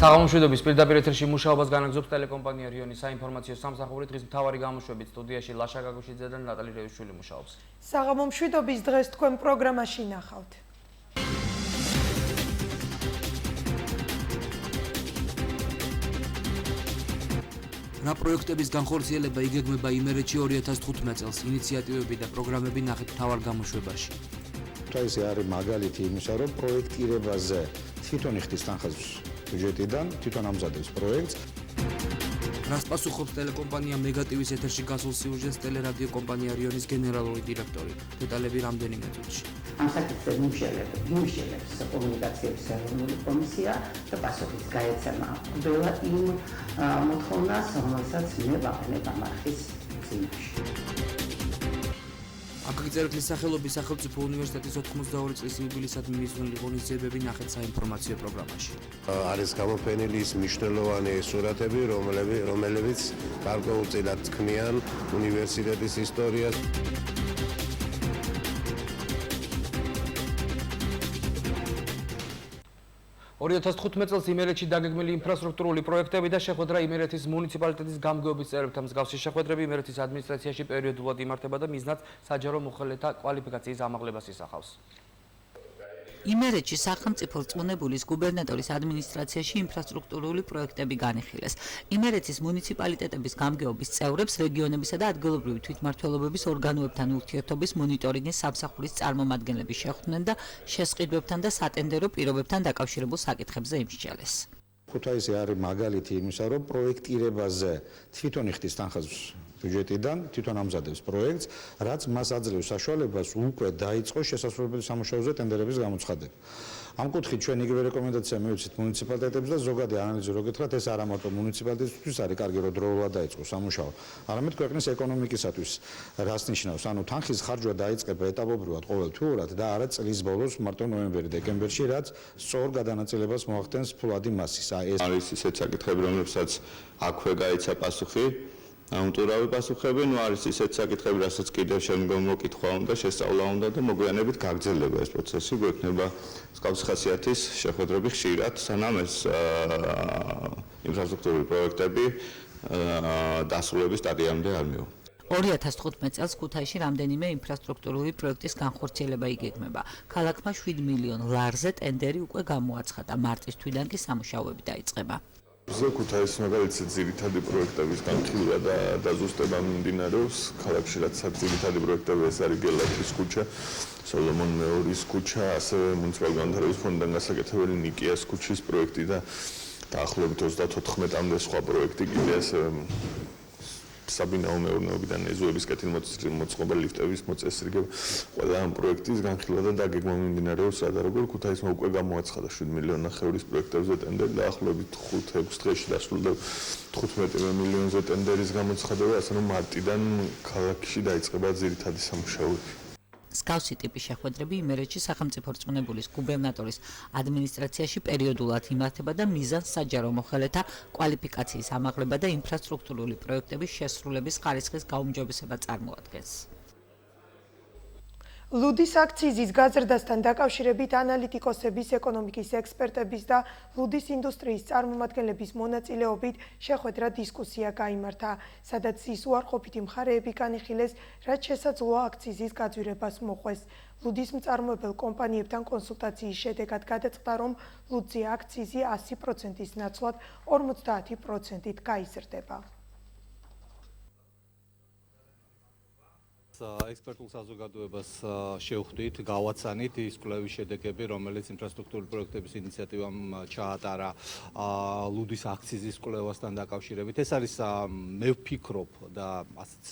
საღამომშვიდობის პირდაპირ ეთერში მუშაობას განაგრძობს ტელეკომპანია რიონის საინფორმაციო სამსახური. დღის მთავარი გამოშვებით სტუდიაში ლაშა გაგუშვიძე და ნატალი რევიშვილი მუშაობს. საღამომშვიდობის დღეს თქვენ პროგრამაში ნახავთ. რა პროექტების განხორციელება იგეგმება იმერეთში 2015 წელს. ინიციატივები და პროგრამები ნახეთ მთავარ გამოშვებაში. ეს არის მაგალითი იმისა, რომ პროექტირებაზე თვითონ იხდის თანხმობის ბიუჯეტიდან, თვითონ ამზადებს პროექტს. რას პასუხობს ტელეკომპანია მეგატივის ეთერში გასულ სიუჟეტს ტელერადიო კომპანია რიონის გენერალური დირექტორი. დეტალები რამდენიმე წუთში. ამ საკითხზე მიმშილებს კომუნიკაციების ეროვნული კომისია და პასუხიც გაეცემა ყველა იმ მოთხოვნას, რომელსაც მე ვაყენებ ამ არხის წინაშე. აკაკი სახელობის სახელმწიფო უნივერსიტეტის 82 წლის იუბილეისადმი მისული ღონისძიებები ნახეთ საინფორმაციო პროგრამაში. არის გამოფენილი ის მნიშვნელოვანი სურათები, რომლებიც გარკვეულწილად ქმნიან უნივერსიტეტის ისტორიას. 2015 წელს იმერეთში დაგეგმილი ინფრასტრუქტურული პროექტები და შეხვედრა იმერეთის მუნიციპალიტეტის გამგეობის წევრებთან. მსგავსი შეხვედრები იმერეთის ადმინისტრაციაში პერიოდულად იმართება და მიზნად საჯარო მოხელეთა კვალიფიკაციის ამაღლებას ისახავს. იმერეთში სახელმწიფო რწმუნებულის გუბერნატორის ადმინისტრაციაში ინფრასტრუქტურული პროექტები განიხილეს. იმერეთის მუნიციპალიტეტების გამგეობის წევრებს რეგიონებისა და ადგილობრივი თვითმმართველობების ორგანოებთან ურთიერთობის მონიტორინგის სამსახურის წარმომადგენლები შეხვდნენ და შესყიდვებთან და სატენდერო პირობებთან დაკავშირებულ საკითხებზე იმსჯელეს. ქუთაისი არის მაგალითი იმისა, რომ პროექტირებაზე თვითონ იხდის თანხმობის ბიუჯეტიდან, თვითონ ამზადებს პროექტს, რაც მას აძლევს საშუალებას უკვე დაიწყოს შესასრულებელი სამუშაოზე ტენდერების გამოცხადება. ამ კუთხით ჩვენ იგივე რეკომენდაცია მივუცით მუნიციპალიტეტებს და ზოგადი ანალიზი რო გითხრათ, ეს არა მარტო მუნიციპალიტეტისთვის არის კარგი, რომ დროულად დაიწყოს სამუშაო, არამედ ქვეყნის ეკონომიკისათვის რას ნიშნავს, ანუ თანხის ხარჯვა დაიწყება ეტაპობრივად ყოველთვიურად და არა წლის ბოლოს მარტო ნოემბერი-დეკემბერში, რაც სწორ გადანაწილებას მოახდენს ფულადი მასის. ეს არის ისეთ საკითხები, რომლებსაც აქვე გაიცა პასუხი. ამტურავი პასუხები, არის ისეთ საკითხები, რასაც კიდევ შემდგომ მოკითხვა უნდა, შესწავლა უნდა და მოგვიანებით გაგრძელდება ეს პროცესი, გვექნება მსგავსი ხასიათის შეხვედრები ხშირად, სანამ ეს ინფრასტრუქტურული პროექტები დასრულების სტადიამდე არ მივა. 2015 წელს ქუთაისში რამდენიმე ინფრასტრუქტურული პროექტის განხორციელება იგეგმება. ქალაქმა 7 მილიონ ლარზე ტენდერი უკვე გამოაცხადა, მარტის თვიდან კი სამუშაოები დაიწყება. ქუთაისის მაგალითად ძირითადი პროექტების განხილვა და დაზუსტება მიმდინარეობს. ქალაქში რაც ძირითადი პროექტები ეს არის გელათის ქუჩა, სოლომონ მეორის ქუჩა, ასევე მუნიციპალური განვითარების ფონდიდან გასაკეთებელი ნიკიას ქუჩის პროექტი და დაახლოებით 34-მდე სხვა პროექტი კიდე ასევე საბინაო მეურნეობიდან ეზოების კეთილმოწყობილ ლიფტების მოწესრიგება. ყველა ამ პროექტის განხილვა და დაგეგმა მიმდინარეობს, სადაროგო ქუთაისმა უკვე გამოაცხადა 7 მილიონი ნახევრის პროექტებზე ტენდერი, დაახლოებით 5-6 დღეში დასრულდება 15 მილიონზე ტენდერის გამოცხადება, ასე რომ მარტიდან ქალაქში დაიწყება ძირითადი სამუშაოები. მსგავსი ტიპის შეხვედრები იმერეთში სახელმწიფო რწმუნებულის გუბერნატორის ადმინისტრაციაში პერიოდულად იმართება და მიზანს საჯარო მოხელეთა კვალიფიკაციის ამაღლება და ინფრასტრუქტურული პროექტების შესრულების ხარისხის გაუმჯობესება წარმოადგენს. ლუდის აქციზის გაზრდასთან დაკავშირებით ანალიტიკოსების, ეკონომიკის ექსპერტების და ლუდის ინდუსტრიის წარმომადგენლების მონაწილეობით შეხვედრა დისკუსია გაიმართა, სადაც ის უარყოფითი მხარეები განიხილეს, რაც შესაძლოა აქციზის გაძვირებას მოყვეს. ლუდის მწარმოებელ კომპანიებთან კონსულტაციის შედეგად გადაწყდა, რომ ლუდზე აქციზი 100%-ის ნაცვლად 50%-ით გაიზრდება. ექსპერტულ საზოგადოებას შევხვდით, გავაცანით ის კვლევის შედეგები, რომელიც ინფრასტრუქტურული პროექტების ინიციატივამ ჩაატარა ლუდის აქციზის კვლევასთან დაკავშირებით. ეს არის მე ვფიქრობ და ასეც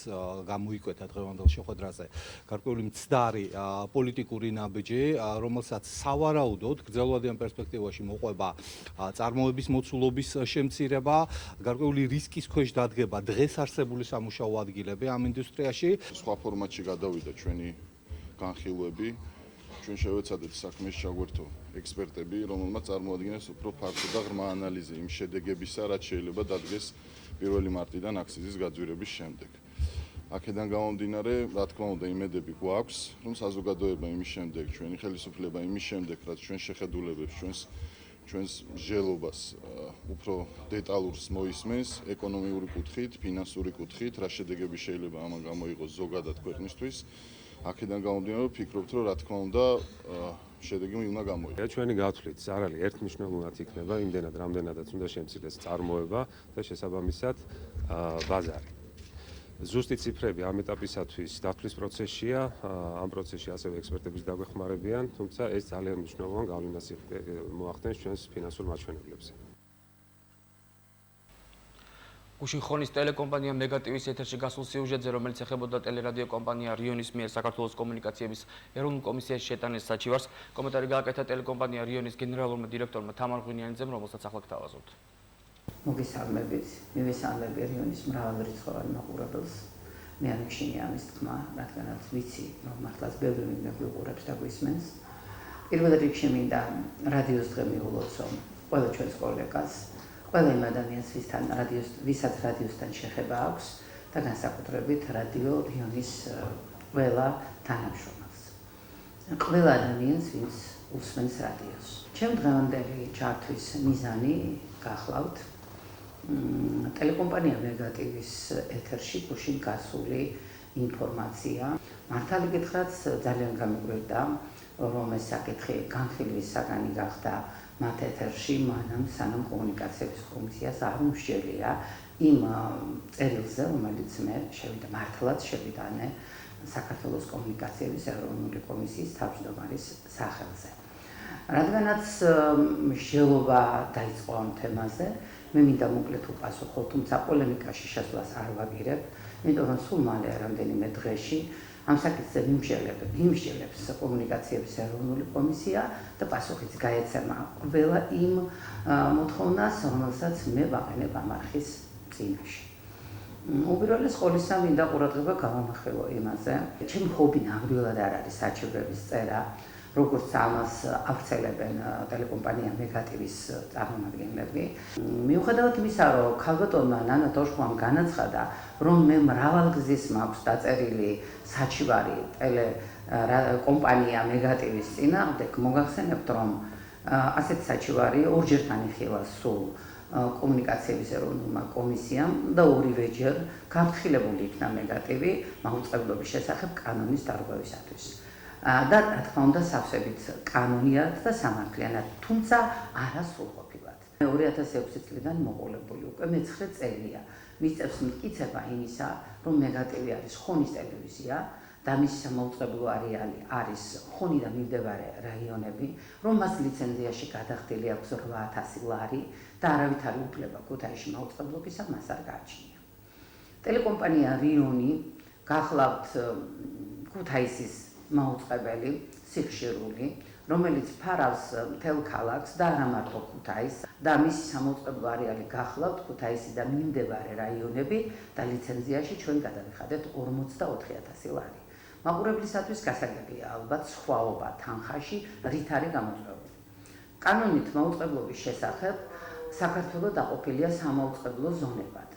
გამოიკვეთა დღევანდელ შეხვედრაზე გარკვეული მცდარი პოლიტიკური ნაბიჯი, რომელსაც სავარაუდოდ გრძელვადიან პერსპექტივაში მოყვება წარმოების მოცულობის შემცირება, გარკვეული რისკის ქვეშ დადგება დღეს არსებული სამუშაო ადგილები ამ ინდუსტრიაში. ფორმატში გადავიდა ჩვენი განხილვები, ჩვენ შევეცადეთ საქმეს ჩაგვერთო ექსპერტები, რომელმაც წარმოადგენს უფრო ფართო და ღრმა ანალიზი იმ შედეგებისა, რაც შეიძლება დადგეს 1 მარტიდან აქციზის გაძვირების შემდეგ. აქედან გამომდინარე, რა თქმა უნდა, იმედები გვაქვს, რომ საზოგადოება იმის შემდეგ, ჩვენი ხელისუფლება იმის შემდეგ, რაც ჩვენ შეხედულებებს ჩვენს ჩვენს მსჯელობას უფრო დეტალურს მოისმენს ეკონომიური კუთხით, ფინანსური კუთხით, რა შედეგები შეიძლება ამან გამოიღოს ზოგადად ქვეყნისთვის. აქედან გამომდინარე ვფიქრობთ, რომ რა თქმა უნდა შედეგი უნდა გამოიღოს. ჩვენი გათვლით ზარალი ერთმნიშვნელოვნად იქნება იმდენად, რამდენადაც უნდა შემცირდეს წარმოება და შესაბამისად ბაზარი. ზუსტი ციფრები ამ ეტაპისათვის დათვლის პროცესშია, ამ პროცესში ასევე ექსპერტების დაგვეხმარებიან, თუმცა ეს ძალიან მნიშვნელოვან გავლენას მოახდენს ჩვენს ფინანსურ მაჩვენებლებზე. გუშინ ხონის ტელეკომპანია მეგატივის ეთერში გასულ სიუჟეტზე, რომელიც ეხებოდა ტელერადიო კომპანია რიონის მიერ საქართველოს კომუნიკაციების ეროვნულ კომისიაში შეტანილ საჩივარს, კომენტარი გააკეთა ტელეკომპანია რიონის გენერალურმა დირექტორმა თამარ ღვინიანიძემ, რომელსაც ახლა გთავაზობთ. მივესალმები რიონის მრავალრიცხოვან მაყურებელს. მე არ მშინია ამის თქმა, რადგანაც ვიცი, რომ მართლაც ბევრი ვინმე გვიყურებს და გვისმენს. პირველ რიგში მინდა რადიოს დღე მიულოცო ყველა ჩვენს კოლეგას, ყველა იმ ადამიანს, ვისაც რადიოსთან შეხება აქვს და განსაკუთრებით რადიო რიონის ყველა თანამშრომელს. ყველა ადამიანს, ვინც უსმენს რადიოს. ჩემ დღევანდელი ჩართვის მიზანი გახლავთ ტელეკომპანია მეგატივის ეთერში გუშინ გასული ინფორმაცია. მართალი გითხრათ, ძალიან გამიგვირდა, რომ ეს საკითხი განხილვის საგანი გახდა მათ ეთერში, მანამ სანამ კომუნიკაციების კომისიას არ უშელია იმ წერილზე, რომელიც მე მართლაც შევიტანე საქართველოს კომუნიკაციების ეროვნული კომისიის თავმჯდომარის სახელზე. რადგანაც მსჯელობა დაიწყო ამ თემაზე, მე მინდა მოკლედ უპასუხო, თუმცა პოლემიკაში შესვლას არ ვაგირებ, იმიტომ რომ სულ მალე რამდენიმე დღეში ამ საკითხზე მიმსჯელებს კომუნიკაციების ეროვნული კომისია და პასუხიც გაეცემა ყველა იმ მოთხოვნას, რომელსაც მე ვაყენებ ამ არხის წინაშე. უპირველეს ყოვლისა მინდა ყურადღება გავამახვილო იმაზე, ჩემი ჰობი ნამდვილად არ არის საჩივრების წერა, როგორც ამას ავრცელებენ ტელეკომპანია მეგატივის წარმომადგენლები. მიუხედავად იმისა, რომ ქალბატონმა ნანა ტოშკოვამ განაცხადა, რომ მე მრავალგზის მაქვს დაწერილი საჩივარი ტელეკომპანია მეგატივის წინააღმდეგ, მოგახსენებთ, რომ ასეთი საჩივარი ორჯერ განიხილა სულ კომუნიკაციების ეროვნულმა კომისიამ და ორივეჯერ გაფრთხილებული იქნა მეგატივი მაუწყებლობის შესახებ კანონის დარღვევისათვის. და რა თქმა უნდა სავსებით კანონიად და სამართლიანად, თუმცა არა სრულყოფილად. 2006 წლიდან მოყოლებული უკვე მე-9 წელია მისწევს მტკიცება იმისა, რომ მეგატივი არის ხონის ტელევიზია და მისი სამაუწყებლო არეალი არის ხონი და მიმდებარე რაიონები, რომ მას ლიცენზიაში გადახდილი აქვს 8000 ლარი და არავითარი უფლება ქუთაისში მაუწყებლობისა მას არ გააჩნია. ტელეკომპანია რიონი გახლავთ ქუთაისის მაუწყებელი, სიხშირული, რომელიც ფარავს მთელ ქალაქს და არა მარტო ქუთაისს და მისი სამაუწყებლო არეალი გახლავთ ქუთაისი და მიმდებარე რაიონები და ლიცენზიაში ჩვენ გადავიხადეთ 44000 ლარი. მაყურებლისათვის გასაგებია ალბათ სხვაობა თანხაში, რით არის გამოწვეული. კანონით მაუწყებლობის შესახებ საქართველო დაყოფილია სამაუწყებლო ზონებად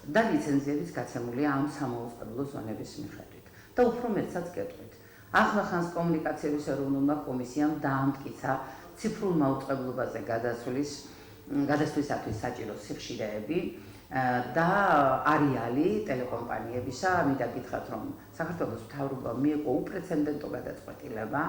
და ლიცენზიებიც გაცემულია ამ სამაუწყებლო ზონების მიხედვით. და უფრო მეტსაც გეტყვით. ახლახანს კომუნიკაციების ეროვნულმა კომისიამ დაამტკიცა ციფრულ მაუწყებლობაზე გადასვლისათვის საჭირო სიხშირეები და არეალი ტელეკომპანიებისა. მინდა გითხრათ, რომ საქართველოს მთავრობამ მიიღო უპრეცედენტო გადაწყვეტილება,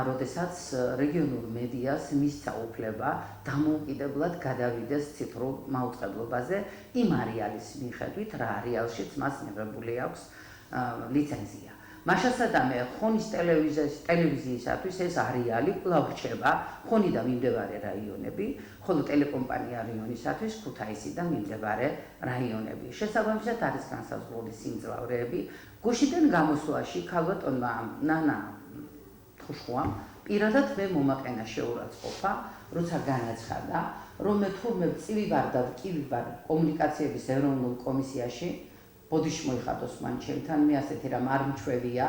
როდესაც რეგიონულ მედიას მისცა უფლება დამოუკიდებლად გადავიდეს ციფრულ მაუწყებლობაზე იმ არეალის მიხედვით, რა არეალშიც მას მიღებული აქვს ლიცენზია. მაშასადამე ხონის ტელევიზიისათვის ეს არეალი კვლავ რჩება ხონი და მიმდებარე რაიონები, ხოლო ტელეკომპანია რიონისათვის ქუთაისი და მიმდებარე რაიონები. შესაბამისად არის განსაზღვრული სიმძლავრეები. გუშინდან გამოსვლაში ქალბატონმა ნანა ტოშკოვამ პირადად მე მომაყენა შეურაცხყოფა, როცა განაცხადა, რომ მე თურმე წივი ვარ და ვკივი ვარ კომუნიკაციების ეროვნულ კომისიაში, ბოდიში მოიხადოს მან ჩემთან, მე ასეთი რამ არ მჩვევია,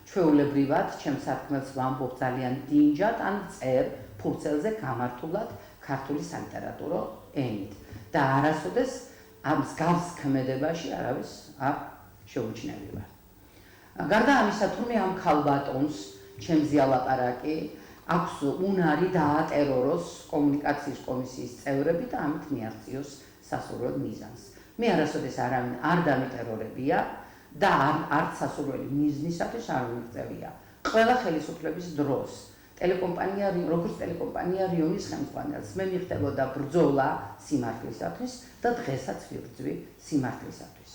ჩვეულებრივად ჩემ საქმეს ვამბობ ძალიან დინჯად ან წერ ფურცელზე გამართულად ქართული სალიტერატურო ენით და არასოდეს ამ მსგავს ქმედებაში არავის არ შეუჩნევი ვარ. გარდა ამისა, თურმე ამ ქალბატონს ჩემზე ალაპარაკი აქვს უნარი დაატეროროს კომუნიკაციის კომისიის წევრები და ამით მიაღწიოს სასურველ მიზანს. მე არასოდეს არავინ არ დამიტერორებია და არც სასურველი მიზნისათვის არ მიღწევია. ყველა ხელისუფლების დროს ტელეკომპანია, როგორც ტელეკომპანია რიონის ხელმძღვანელს, მე მიხდებოდა ბრძოლა სიმართლისათვის და დღესაც ვიბრძვი სიმართლისათვის.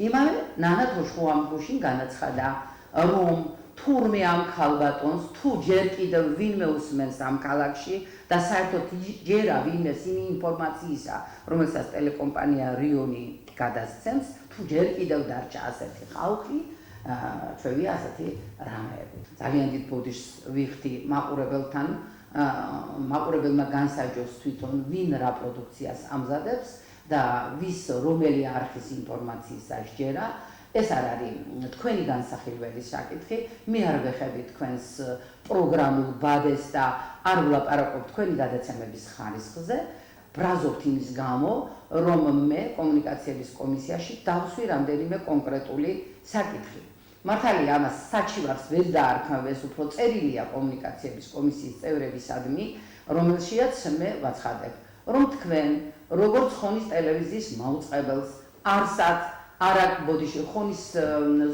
იმავე ნანა თოშხუამგუშინ განაცხადა, რომ თურმე ამ ქალბატონს თუ ჯერ კიდევ ვინმე უსმენს ამ ქალაქში და საერთოდ ჯერა ვინმეს იმ ინფორმაციისა, რომელსაც ტელეკომპანია რიონი გადასცემს, თუ ჯერ კიდევ დარჩა ასეთი ხალხი, ჩვევია ასეთი რამეები. ძალიან დიდ ბოდიშს ვიხდი მაყურებელთან, მაყურებელმა განსაჯოს თვითონ ვინ რა პროდუქციას ამზადებს და ვის რომელი არხის ინფორმაციის სასჯერა. ეს არ არის თქვენი განსახილველი საკითხი, მე არ ვეხები თქვენს პროგრამულ ბადეს და არ ვლაპარაკობ თქვენი გადაცემების ხარისხზე, ბრაზობთ იმის გამო, რომ მე კომუნიკაციების კომისიაში დავსვი რამდენიმე კონკრეტული საკითხი. მართალია ამას საჩივარს ვერ დაარქმევ, ეს უფრო წერილია კომუნიკაციების კომისიის წევრებისადმი, რომელშიაც მე ვაცხადებ, რომ თქვენ როგორც ხონის ტელევიზიის მაუწყებელს არსად არა ბოდიში ხონის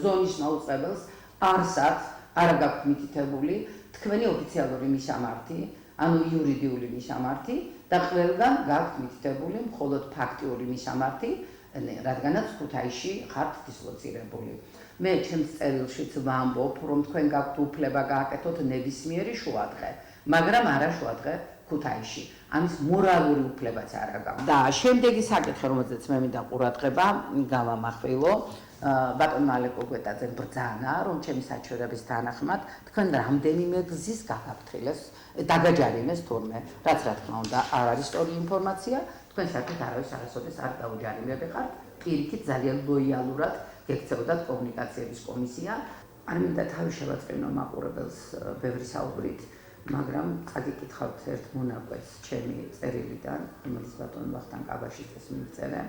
ზონის მაუწყებელს არსად არა გაქვთ მითითებული თქვენი ოფიციალური მისამართი, ანუ იურიდიული მისამართი და ყველგან გაქვთ მითითებული მხოლოდ ფაქტიური მისამართი, რადგანაც ქუთაისში ხართ დისლოცირებული. მე ჩემს წერილშიც ვამბობ, რომ თქვენ გაქვთ უფლება გააკეთოთ ნებისმიერი შუადღე, მაგრამ არა შუადღე ქუთაისში. ამის მორალური უფლებაც არ აქვს. და შემდეგი საკითხი, რომელზეც მე მინდა ყურადღება გავამახვილო, ბატონმა ალეკო გვეტაძემ ბრძანა, რომ ჩემი საჩვენების თანახმად თქვენ რამდენიმე გზის გაგაფრთხილეს, დაგაჯარიმეს თურმე, რაც რა თქმა უნდა არ არის სწორი ინფორმაცია, თქვენ საერთოდ არავის არასოდეს არ დაუჯარიმები ხართ, პირიქით ძალიან ლოიალურად გექცეოდათ კომუნიკაციების კომისია. არ მინდა თავი შევაწყინო მაყურებელს ბევრი საუბრით, მაგრამ წაგიკითხავთ ერთ მონაკვეთს ჩემი წერილიდან, რომელიც ბატონ ვახტანგ კაბაშიძეს მივწერე.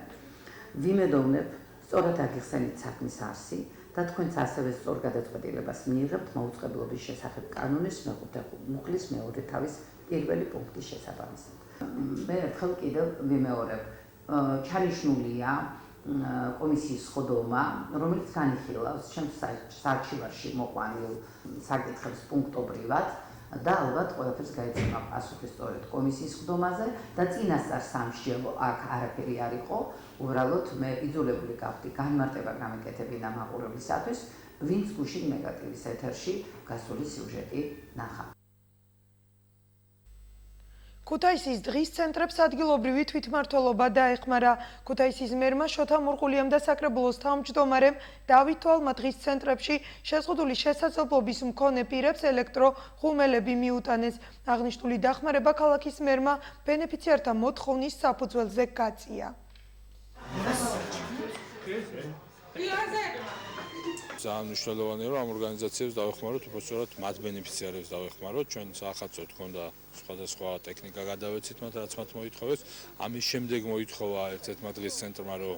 ვიმედოვნებ, სწორად აგიხსენით საქმის არსი და თქვენც ასევე სწორ გადაწყვეტილებას მიიღებთ მაუწყებლობის შესახებ კანონის მეხუთე მუხლის მეორე თავის პირველი პუნქტის შესაბამისად. მე ერთხელ კიდევ ვიმეორებ, ჩანიშნულია კომისიის სხდომა, რომელიც განიხილავს ჩემს საარქივაში მოყვანილ საკითხებს პუნქტობრივად და ალბათ ყველაფერს გაეცემა პასუხი სწორედ კომისიის სხდომაზე და წინასწარ სამსჯელო აქ არაფერი არ იყო, უბრალოდ მე იძულებული გავხდი განმარტება გამეკეთებინა მაყურებლისათვის, ვინც გუშინ მეგატივის ეთერში გასული სიუჟეტი ნახა. ქუთაისის დღის ცენტრებს ადგილობრივი თვითმმართველობა დაეხმარა. ქუთაისის მერმა შოთა მურყულიამ და საკრებულოს თავმჯდომარემ დავით თვალმა დღის ცენტრებში შეზღუდული შესაძლებლობის მქონე პირებს ელექტროღუმელები მიუტანეს. აღნიშნული დახმარება ქალაქის მერმა ბენეფიციართა მოთხოვნის საფუძველზე გაწია. ძალიან მნიშვნელოვანია, რომ ამ ორგანიზაციებს დავეხმაროთ, უბრალოდ მათ ბენეფიციარებს დავეხმაროთ. ჩვენ საახალწლოდ გქონდა სხვადასხვა ტექნიკა გადავეცით მათ, რაც მათ მოითხოვეს. ამის შემდეგ მოითხოვა ერთ-ერთმა დღის ცენტრმა, რომ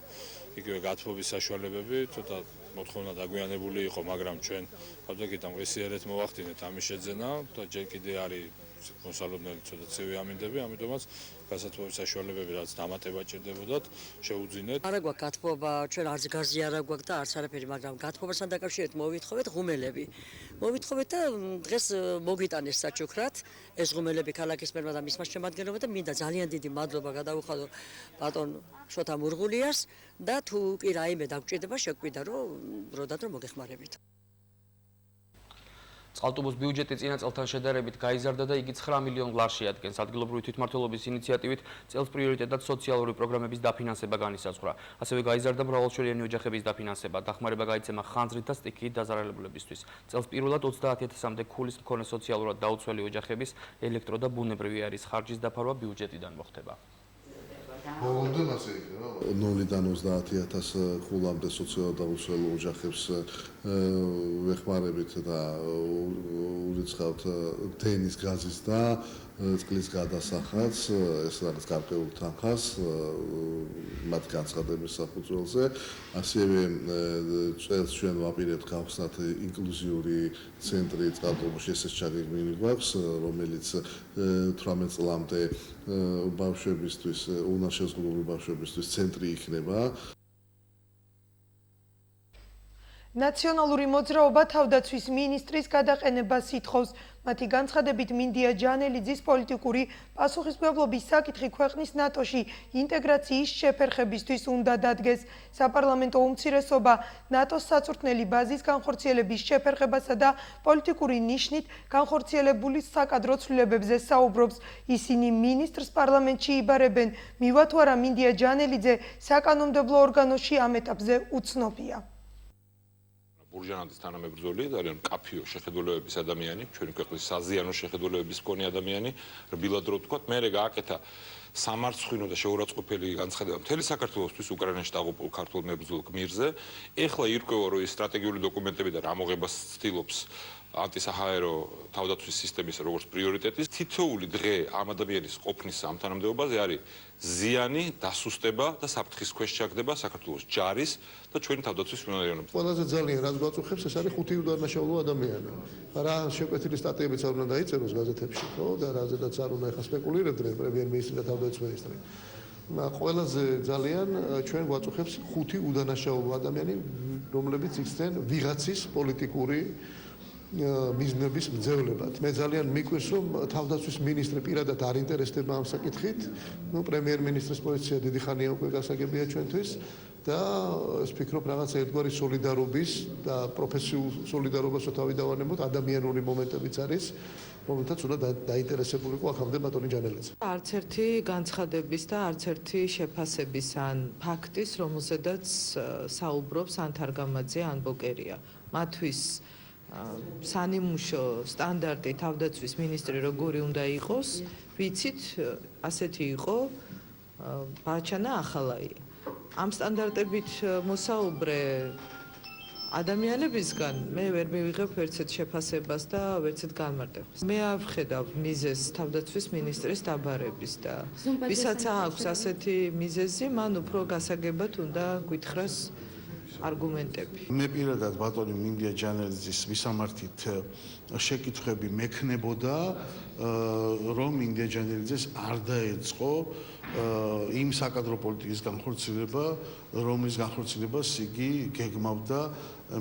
იგივე გათბობის საშუალებები, ცოტა მოთხოვნა დაგვიანებული იყო, მაგრამ ჩვენ თავდაკიდან ესიერეთ მოვახდინეთ ამის შეძენა და ჯერ კიდე არის მოსალოდნელი ცოტა ცივი ამინდები, ამიტომაც გასათბობის საშუალებები რაც დამატება ჭირდებოდათ, შეუძინეთ. არა გვაქვს გათბობა, ჩვენ არც გაზი არა გვაქვს და არც არაფერი, მაგრამ გათბობასთან დაკავშირებით მოვითხოვეთ ღუმელები. მოვითხოვეთ და დღეს მოგვიტანეს საჩუქრად ეს ღუმელები ქალაქის მერმა და მისმა შემადგენლობა და მინდა ძალიან დიდი მადლობა გადავუხადო ბატონ შოთა მურღულიას და თუ კი რაიმე დაგჭირდება შეგვიდა რომ დროდადრო მოგეხმარებით. წყალტუბოს ბიუჯეტი წინა წელთან შედარებით გაიზარდა და იგი 9 მილიონ ლარში ადგენს. ადგილობრივი თვითმმართველობის ინიციატივით წელს პრიორიტეტად სოციალური პროგრამების დაფინანსება განისაზღვრა. ასევე გაიზარდა მრავალშვილიანი ოჯახების დაფინანსება. დახმარება გაიცემა ხანძრით და სტიქიით დაზარალებულებისთვის. წელს პირველად 30.000-მდე ქულის მქონე სოციალურად დაუცველი ოჯახების ელექტრო და ბუნებრივი აირის ხარჯის დაფარვა ბიუჯეტიდან მოხდება. ბოლომდე მასე იქნება 0-დან 30.000 ქულამდე სოციალურად დაუცველ ოჯახებს ვეხმარებით და ურიცხავთ დენის გაზის და წყლის გადასახადს, ეს არის გარკვეულ თანხას მათ განცხადების საფუძველზე. ასევე წელს ჩვენ ვაპირებთ გავხსნათ ინკლუზიური ცენტრი წყალტუბოში, ესეც ჩაგეგმილი გვაქვს, რომელიც 18 წლამდე ბავშვებისთვის, უნარშეზღუდული ბავშვებისთვის ცენტრი იქნება. ნაციონალური მოძრაობა თავდაცვის მინისტრის გადაყენებას ითხოვს. მათი განცხადებით მინდია ჯანელიძის პოლიტიკური პასუხისმგებლობის საკითხი ქვეყნის ნატოში ინტეგრაციის შეფერხებისთვის უნდა დადგეს. საპარლამენტო უმცირესობა ნატოს საწვრთნელი ბაზის განხორციელების შეფერხებასა და პოლიტიკური ნიშნით განხორციელებული საკადრო ცვლილებებზე საუბრობს. ისინი მინისტრს პარლამენტში იბარებენ. მივა თუ არა მინდია ჯანელიძე საკანონმდებლო ორგანოში ამ ეტაპზე უცნობია. ბურჟანაძის თანამებრძოლი ძალიან კაფიო შეხედულებების ადამიანი, ჩვენი ქვეყნის საზიანო შეხედულებების მქონე ადამიანი, რბილად რო ვთქვათ, მე გააკეთა სამარცხვინო და შეურაცხყოფელი განცხადება მთელი საქართველოსთვის უკრაინაში დაღუპულ ქართულ მებრძოლ გმირზე. ეხლა ირკვევა, რომ ეს სტრატეგიული დოკუმენტები და რა მოღებას ცდილობს ანტისაჰაერო თავდაცვის სისტემის როგორც პრიორიტეტის. თითოეული დღე ამ ადამიანის ყოფნის ამ თანამდებობაზე არის ზიანი, დასუსტება და საფრთხის ქვეშ ჩაგდება საქართველოს ჯარის და ჩვენი თავდაცვის მიმდინარეობისათვის. ყველაზე ძალიან რაც გვაწუხებს, ეს არის 5 უდანაშაულო ადამიანი. რა შეკვეთილი სტატიებიც არ უნდა დაიწეროს გაზეთებში, ხო? და რაზედაც არ უნდა ეხა სპეკულირებდნენ პრემიერ-მინისტრი და თავდაცვის მინისტრი. ყველაზე ძალიან ჩვენ გვაწუხებს 5 უდანაშაულო ადამიანი, რომლებიც იქცნენ ვიღაცის პოლიტიკური მიზნების მძევლად. მე ძალიან მიკვირს, რომ თავდაცვის მინისტრი პირადად არ ინტერესდება ამ საკითხით. პრემიერ-მინისტრის პოზიცია დიდი ხანია უკვე გასაგებია ჩვენთვის და ეს ფიქრობ რაღაც ერთგვარი სოლიდარობის და პროფესიულ სოლიდარობას თავი დავანებოთ, ადამიანური მომენტებიც არის, რომელთაც უნდა დაინტერესებულიყო ახამდე ბატონი ჯანელიძე. არც ერთი განცხადების და არც ერთი შეფასების ან ფაქტის, რომელზედაც საუბრობს ან თარგამაძე ან ბოკერია. მათთვის სანიმუშო სტანდარტი თავდაცვის მინისტრი როგორი უნდა იყოს, ვიცით, ასეთი იყო ბაჩანა ახალაია. ამ სტანდარტებით მოსაუბრე ადამიანებისგან მე ვერ მივიღებ ვერცეთ შეფასებას და ვერცეთ განმარტებას. მე არ ვხედავ მიზეზს თავდაცვის მინისტრის დაბარების და ვისაც აქვს ასეთი მიზეზი, მან უფრო გასაგებად უნდა გითხრას არგუმენტები. მე პირადად ბატონი მინდია ჯანელიძის მისამართით შეკითხვები მექნებოდა, რომ მინდია ჯანელიძეს არ დაეწყო იმ საკადრო პოლიტიკის განხორციელება, რომლის განხორციელებას იგი გეგმავდა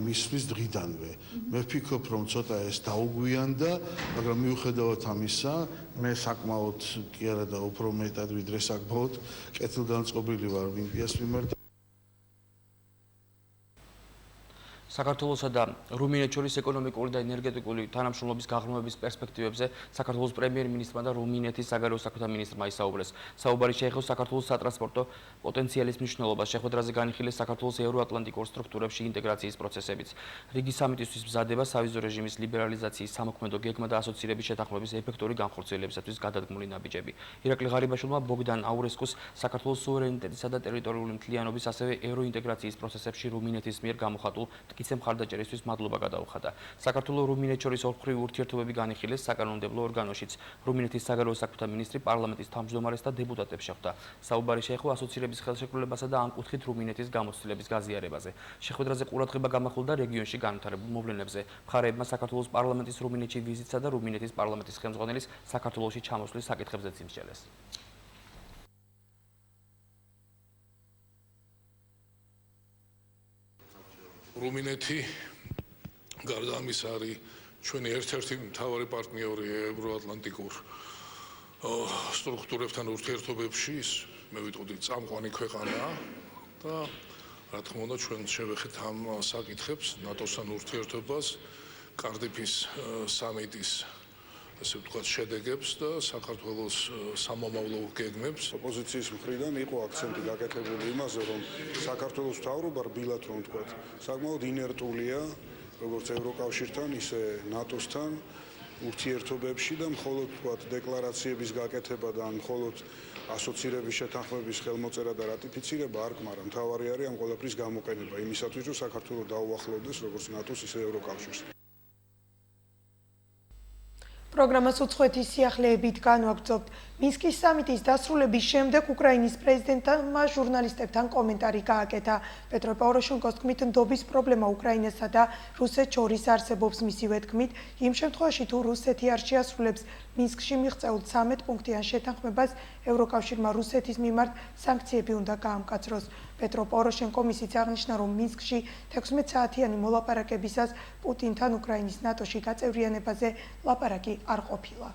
მისთვის დღიდანვე. მე ვფიქრობ, რომ ცოტა ეს დაუგვიანდა, მაგრამ მიუხედავად ამისა, მე საკმაოდ კი არა და უფრო მეტად ვიდრე საკმაოდ კეთილგანწყობილი ვარ მინდიას მიმართ. საქართველოსა და რუმინეთს შორის ეკონომიკური და ენერგეტიკული თანამშრომლობის გაღრმავების პერსპექტივებზე საქართველოს პრემიერ-მინისტრმა და რუმინეთის საგარეო საქმეთა მინისტრმა ისაუბრეს. საუბარი შეეხო საქართველოს სატრანსპორტო პოტენციალის მნიშვნელობას, შეხვედრაზე განიხილეს საქართველოს ევროატლანტიკურ სტრუქტურებში ინტეგრაციის პროცესებიც. რიგი სამიტისთვის მზადება სავიზო რეჟიმის ლიბერალიზაციის სამოქმედო გეგმა და ასოცირების შეთანხმების ეფექტური განხორციელებისათვის გადადგმული ნაბიჯები. ირაკლი ღარიბაშვილმა ბოგდან აურესკუს საქართველოს სუვერენიტეტისა და ტერიტორიული მთლიანობის, ასევე ევროინტეგრაციის პროცესებში რუმინეთის მიერ გამოხატულ მტკიცე მხარდაჭერისთვის მადლობა გადაუხადა. საქართველოს რუმინეთს შორის ორმხრივი ურთიერთობები განიხილეს საკანონმდებლო ორგანოშიც. რუმინეთის საგარეო საქმეთა მინისტრი პარლამენტის თავმჯდომარეს და დეპუტატებს შეხვდა. საუბარი შეეხო ასოცირების ხელშეკრულებასა და ამ კუთხით რუმინეთის გამოცდილების გაზიარებაზე. შეხვედრაზე ყურადღება გამახვილდა რეგიონში განვითარებულ მოვლენებზე. მხარეებმა საქართველოს პარლამენტის რუმინეთში ვიზიტსა და რუმინეთის პარლამენტის ხელმძღვანელის საქართველოში ჩამოსვლის საკითხებზეც იმსჯელეს. რუმინეთი გარდა ამისა არის ჩვენი ერთ-ერთი მთავარი პარტნიორი ევროატლანტიკურ სტრუქტურებთან ურთიერთობებში. მე ვიტყოდი წამყვანი ქვეყანაა და რა თქმა უნდა ჩვენ შევეხეთ ამ საკითხებს, ნატოსთან ურთიერთობას, კარდიფის სამიტის ასე ვთქვათ შედეგებს და საქართველოს სამომავლო გეგმებს. ოპოზიციის მხრიდან იყო აქცენტი გაკეთებული იმაზე, რომ საქართველოს მთავრობა რბილად რომ ვთქვათ, საკმაოდ ინერტულია როგორც ევროკავშირთან, ისე ნატოსთან ურთიერთობებში და მხოლოდ ვთქვათ დეკლარაციების გაკეთება და მხოლოდ ასოცირების შეთანხმების ხელმოწერა და რატიფიცირება არ კმარა. მთავარი არის ამ ყველაფრის გამოყენება იმისათვის, რომ საქართველო დაუახლოვდეს როგორც ნატოს, ისე ევროკავშირს. პროგრამას უცხოეთის სიახლეებით განვაგრძობთ. მინსკის სამიტის დასრულების შემდეგ უკრაინის პრეზიდენტმა ჟურნალისტებთან კომენტარი გააკეთა. პეტრო პოროშენკოს თქმით, ნდობის პრობლემა უკრაინასა და რუსეთს შორის არსებობს. მისივე თქმით, იმ შემთხვევაში თუ რუსეთი არ შეასრულებს მინსკში მიღწეულ 13 პუნქტიან შეთანხმებას, ევროკავშირმა რუსეთის მიმართ სანქციები უნდა გაამკაცროს. პეტრო პოროშენკომ ისიც აღნიშნა, რომ მინსკში 16 საათიანი მოლაპარაკებისას პუტინთან უკრაინის ნატოში გაწევრიანებაზე ლაპარაკი არ ყოფილა.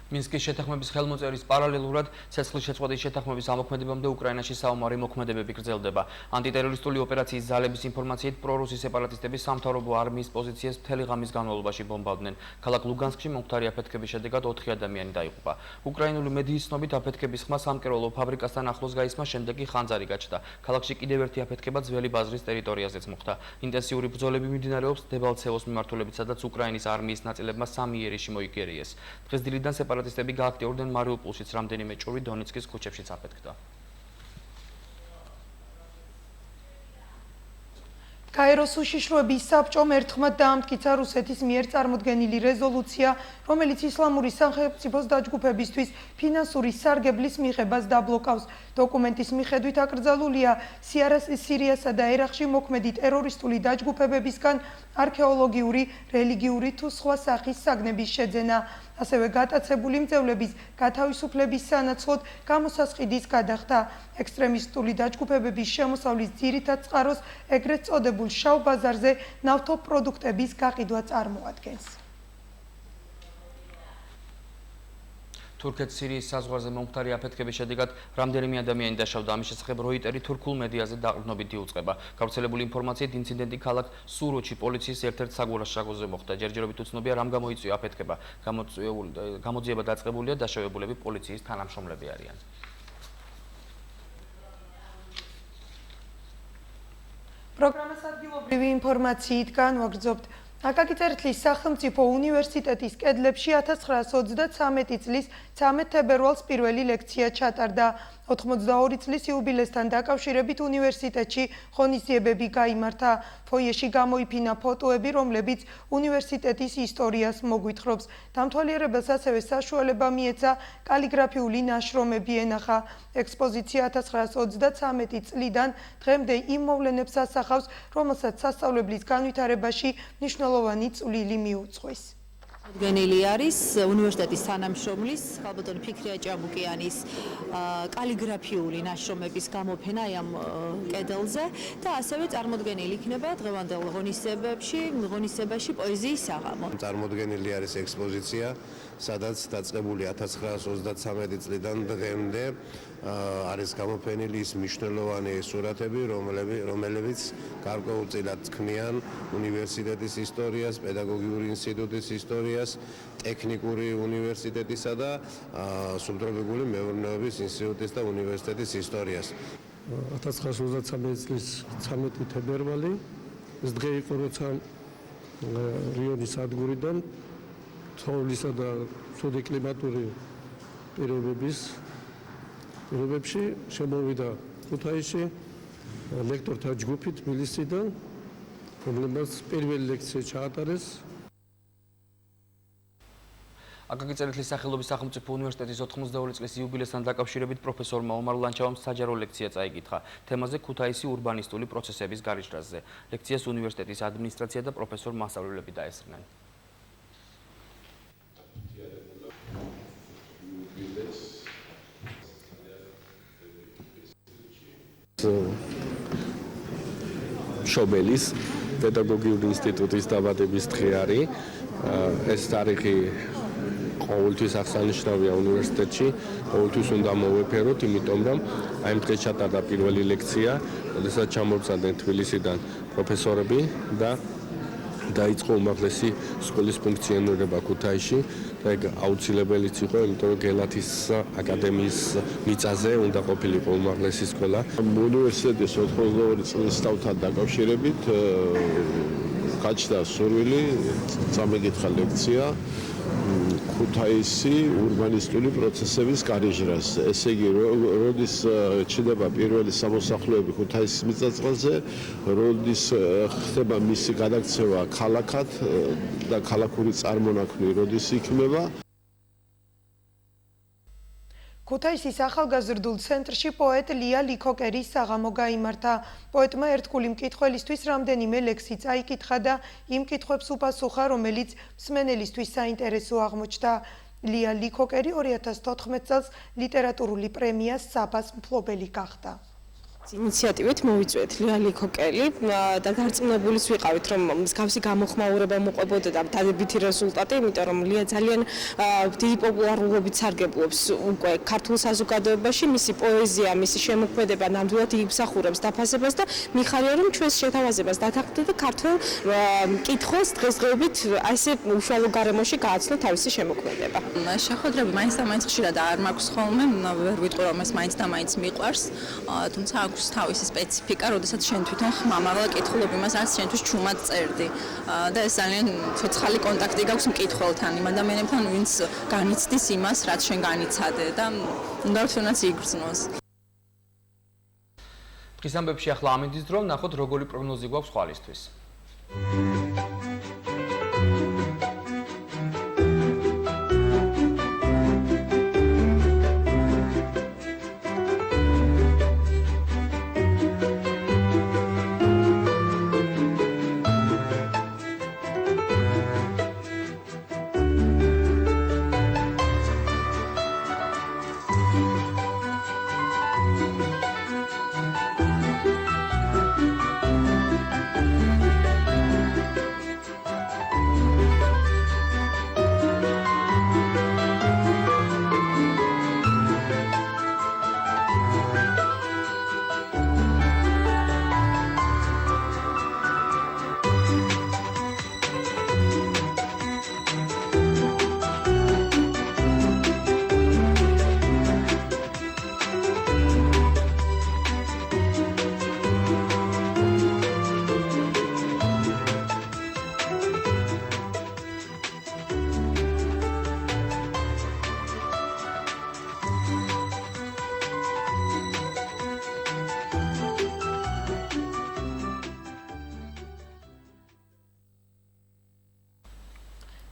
მინსკის შეთანხმების ხელმოწერის პარალელურად ცეცხლის შეწყვეტის შეთანხმების ამოქმედებამდე უკრაინაში საომარი მოქმედებები გრძელდება. ანტიტერორისტული ოპერაციის ძალების ინფორმაციით პრორუსი სეპარატისტები სამთავრობო არმიის პოზიციებს მთელი ღამის განმავლობაში ბომბავდნენ. ქალაქ ლუგანსკში მომხდარი აფეთქების შედეგად 4 ადამიანი დაიღუპა. უკრაინული მედიის ცნობით აფეთქების ხმა სამკერვალო ფაბრიკასთან ახლოს გაისმა, შემდეგ კი ხანძარი გაჩნდა. ქალაქში კიდევ ერთი აფეთქება ძველი ბაზრის ტერიტორიაზეც მოხდა. ინტენსიური ბრძოლები მიმდინარეობს დებალცევოს მიმართულებით, სადაც უკრაინის არმიის ნაწილებმა 3 იერიში მოიგერიეს. დღეს დილიდან სეპარატისტები გააქტიურდნენ მარიუპოლშიც, რამდენიმე ჭური დონეცკის ქუჩებშიც აფეთქდა. გაეროს უშიშროების საბჭომ ერთხმად დაამტკიცა რუსეთის მიერ წარმოდგენილი რეზოლუცია, რომელიც ისლამური სახელმწიფოს დაჯგუფებისთვის ფინანსური სარგებლის მიღებას დაბლოკავს. დოკუმენტის მიხედვით აკრძალულია სირიასა და ერაყში მოქმედი ტერორისტული დაჯგუფებებისგან არქეოლოგიური, რელიგიური თუ სხვა სახის საგნების შეძენა. ასევე გატაცებული მძევლების გათავისუფლების სანაცვლოდ გამოსასყიდის გადახდა. ექსტრემისტული დაჯგუფებების შემოსავლის ძირითად წყაროს ეგრეთ წოდებულ შავ ბაზარზე ნავთობპროდუქტების გაყიდვა წარმოადგენს. თურქეთ-სირიის საზღვარზე მომხდარი აფეთქების შედეგად რამდენიმე ადამიანი დაშავდა. ამის შესახებ როიტერი თურქულ მედიაზე დაყრდნობით იუწყება. გავრცელებული ინფორმაციით, ინციდენტი ქალაქ სუროჩი პოლიციის ერთ-ერთ საგურაშაგოზე მოხდა. ჯერჯერობით უცნობია, რამ გამოიწვია აფეთქება. გამოძიება დაწყებულია, დაშავებულები პოლიციის თანამშრომლები არიან. პროგრამას ადგილობრივი ინფორმაციით განვაგრძობთ. აკაკი წერეთლის სახელმწიფო უნივერსიტეტის კედლებში 1933 წლის 13 თებერვალს პირველი ლექცია ჩატარდა. 82 წლის იუბილესთან დაკავშირებით უნივერსიტეტში ღონისძიებები გაიმართა. ფოიეში გამოიფინა ფოტოები, რომლებიც უნივერსიტეტის ისტორიას მოგვითხრობს. დამთვალიერებელს ასევე საშუალება მიეცა კალიგრაფიული ნაშრომები ენახა. ექსპოზიცია 1933 წლიდან დღემდე იმ მოვლენებს ასახავს, რომელსაც სასწავლებლის განვითარებაში მნიშვნელოვანი წვლილი მიუძღვის. გენილი არის უნივერსიტეტის თანამშრომლის ხალბატონ ფიქრია ჭაბუკიანის კალიგრაფიული ნაშრომების გამოფენა ამ კედელზე და ასევე წარმოდგენილი იქნება დღევანდელ ღონისძიებაში პოეზიის საღამო. წარმოდგენილი არის ექსპოზიცია, სადაც დაწყებული 1933 წლიდან დღემდე არის გამოფენილი ის მნიშვნელოვანი სურათები, რომლებიც გარკვეულწილად თქმიან უნივერსიტეტის ისტორიას, პედაგოგიური ინსტიტუტის ისტორიას, ტექნიკური უნივერსიტეტისა და სუბტროპიკული მეურნეობის ინსტიტუტის და უნივერსიტეტის ისტორიას. 1933 წლის 13 თებერვალი ეს დღე იყო, როცა რიონის სადგურიდან ცხოველისა და ცუდი კლიმატური პირობებში შემოვიდა ქუთაისში ლექტორთა ჯგუფი თბილისიდან, რომლებმაც პირველი ლექცია ჩაატარეს. აკაკი წერეთლის სახელობის სახელმწიფო უნივერსიტეტის 92 წლის იუბილესთან დაკავშირებით პროფესორმა ომარ ლანჩავამ საჯარო ლექცია წაიკითხა. თემაზე ქუთაისი ურბანისტული პროცესების გარიჟრაზე. ლექციას უნივერსიტეტის ადმინისტრაცია და პროფესორ მასწავლებლები დაესწრნენ. შობელის პედაგოგიური ინსტიტუტის დაბადების დღე არის. ეს თარიღი ყოველთვის აღსანიშნავია უნივერსიტეტში, ყოველთვის უნდა მოვეფეროთ, იმიტომ რომ აი ამ დღეს ჩატარდა პირველი ლექცია, როდესაც ჩამოვწადნენ თბილისიდან პროფესორები და დაიწყო უმაღლესი სკოლის ფუნქციონირება ქუთაისში და ეგ აუცილებელიც იყო, იმიტომ რომ გელათის აკადემიის მიწაზე უნდა ყოფილიყო უმაღლესი სკოლა. უნივერსიტეტის 82 წლის სწავლთან დაკავშირებით გაჩნდა სურვილი წამეკითხა ლექცია ქუთაისი ურბანისტული პროცესების კარიჟრას. ესე იგი, როდის ჩნდება პირველი სამოსახლოები ქუთაისის მიწა-წყალზე, როდის ხდება მისი გადაქცევა ქალაქად და ქალაქური წარმონაქმნი როდის იქმნება. ქუთაისის ახალგაზრდულ ცენტრში პოეტ ლია ლიქოკერის საღამო გაიმართა. პოეტმა ერთგული მკითხველისთვის რამდენიმე ლექსი წაიკითხა და იმ კითხვებს უპასუხა, რომელიც მსმენელისთვის საინტერესო აღმოჩნდა. ლია ლიქოკერი 2014 წელს ლიტერატურული პრემიას საბას მფლობელი გახდა. ინიციატივით მოვიწვიეთ ლია ლიქოკელი და დარწმუნებულიც ვიყავით, რომ მსგავსი გამოხმაურება მოყვებოდა და დადებითი რეზულტატი, იმიტომ რომ ლია ძალიან დიდი პოპულარობით სარგებლობს უკვე ქართულ საზოგადოებაში, მისი პოეზია, მისი შემოქმედება ნამდვილად იმსახურებს დაფასებას და მიხარია, რომ ჩვენს შეთავაზებას დათანხმდა და ქართულ მკითხველს დღესდღეობით ასე უშუალო გარემოში გააცნო თავისი შემოქმედება. შეხვედრები მაინც და მაინც ხშირად არ მაქვს ხოლმე, ვერ ვიტყვი რომ ეს მაინც და მაინც მიყვარს, თუმცა თავისი სპეციფიკა, როდესაც შენ თვითონ ხმამაღლა კითხულობ იმას, რაც შენთვის ჩუმად წერდი. და ეს ძალიან ცოცხალი კონტაქტი გაქვს მკითხველთან, იმ ადამიანებთან, ვინც განიცდის იმას, რაც შენ განიცადე და უნდა თუნდაც იგრძნოს. დღის ამბებში ახლა ამინდის დრო, ნახოთ როგორი პროგნოზი გვაქვს ხვალისთვის.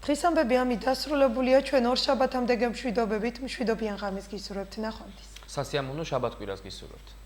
დღის ამბები ამით დასრულებულია. ჩვენ ორ შაბათამდე გემშვიდობებით, მშვიდობიან ღამეს გისურვებთ. ნახვამდის. სასიამოვნო შაბათ კვირას გისურვებთ.